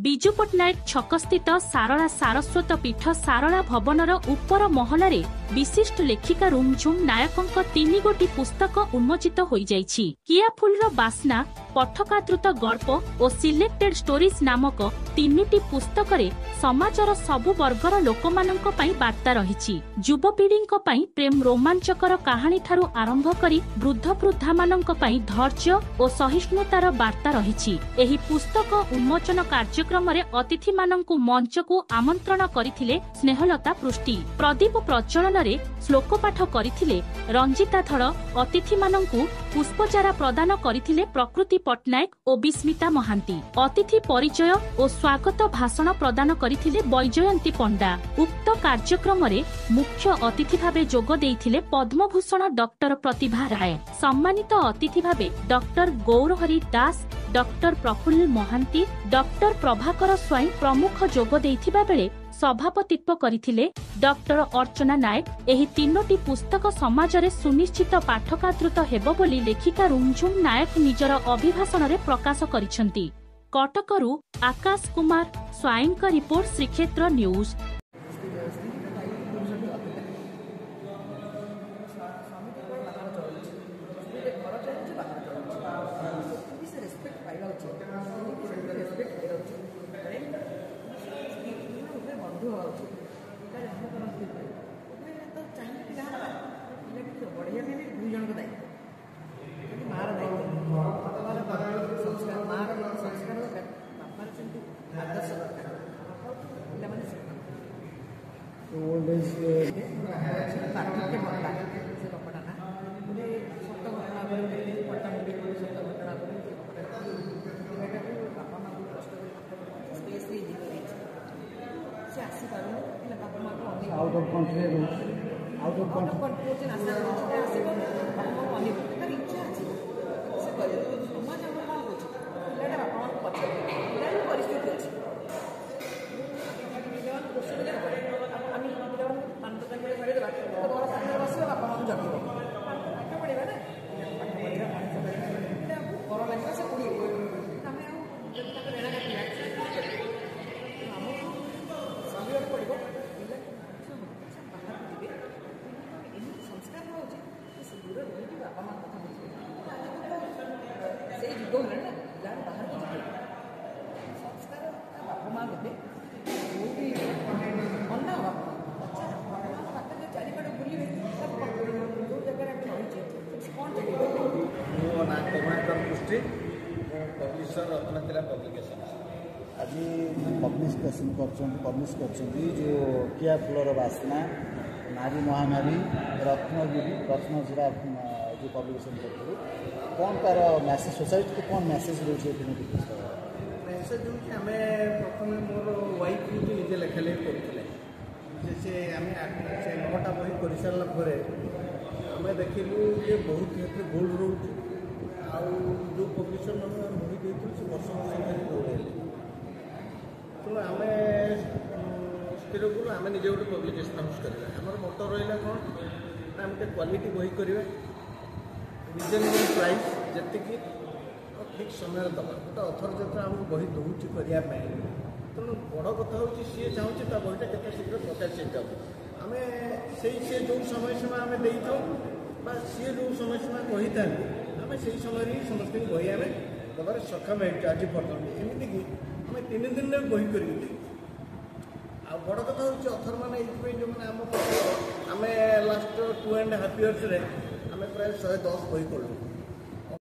विजु पट्टनायक छकस्थित सारला सारस्वत पीठ सारला भवनर उपर महलारे विशिष्ट लेखिका रुमझुम नायकंक 3 गोटी पुस्तक उन्मोचित होई जाइछि। किया फुलर बास्ना, पठकातृत गल्प और सिलेक्टेड स्टोरीज नामक 3टी पुस्तक रे समाजर सबु वर्गर लोकमानंक पई वार्ता रहिछि। युवपीढ़ींक पई प्रेम रोमांचकर कहानी ठारू आरंभ करी वृद्ध वृद्धामानंक पई धैर्य और सहिष्णुतार वार्ता रहिछि। एही पुस्तक उन्मोचन कार्यक्रम रे अतिथि मानंकु मंच को आमंत्रण करिथिले स्नेहलता पृष्टि। प्रदीप प्रज्वलन रे श्लोक पाठ करिथिले रंजिता धड़। अतिथि मानंकु पुष्पचारा प्रदान करिथिले प्रकृति पट्टनायक और विस्मिता महांती। अतिथि परिचय और स्वागत भाषण प्रदान करिथिले बैजयंती पंडा। उक्त कार्यक्रम रे मुख्य अतिथि भावे जोग देइथिले पद्मभूषण डॉक्टर प्रतिभा राय। सम्मानित अतिथि भावे डॉक्टर गौरहरि दास, डॉक्टर प्रफुल्ल महांती, डॉक्टर प्रभाकर स्वाई प्रमुख जोग देइथिबा बेले सभापतित्व करिथिले डॉक्टर अर्चना नायक। एही 3टी पुस्तक समाज रे सुनिश्चित पाठकादृत हेबो बोली लेखिका रुमझुम नायक निजर अभिभाषण रे प्रकाश करिसंती। कटकरू आकाश कुमार स्वाईंक report, Shrikshetra news. Out of country out of country publisher Ratnatila publication आज पब्लिश कर जो किया फुलर बास्ना, नारी महानारी, रत्नगिरी, रत्नजिरा जो पब्लिकेशन कर कौन तार मैसेज सोसाइटी को कौन मैसेज रोचे पुस्तक मैसेज होती आम प्रथम मोर वाइफ जो निजे लेखालेखि करुले से आम से 9टा बही कर सारापर आम देखलु जे बहुत क्षेत्र भूल रोच जो पब्लिशर मैंने बही देते से वर्ष धरी दौड़े तेणु आम स्थिर कलु आम निजे गोटे पब्लिकेशन हाउस करवा। आमर मोटो रहा कौन ना गोटे क्वालिटी बही करवा, रिजनेबल प्राइस जी ठीक समय दबा गोटे अथर जो आमको बही दूसरी करने तेणु बड़ कथा हूँ सी चाहूँ ता बहीटा केते शीघ्र प्रकाशित हो। आम से जो समय सीमा आम देता सी जो समय सीमा कही था आम से समय ही समस्त बही आम दबार सक्षम आज पर्यटन एमतीक आम 3 दिन में बही कर बड़ कथा हूँ अथर मैंने ये जो मैंने आम आम लास्ट 2.5 years आम प्राय 110 बही कलु।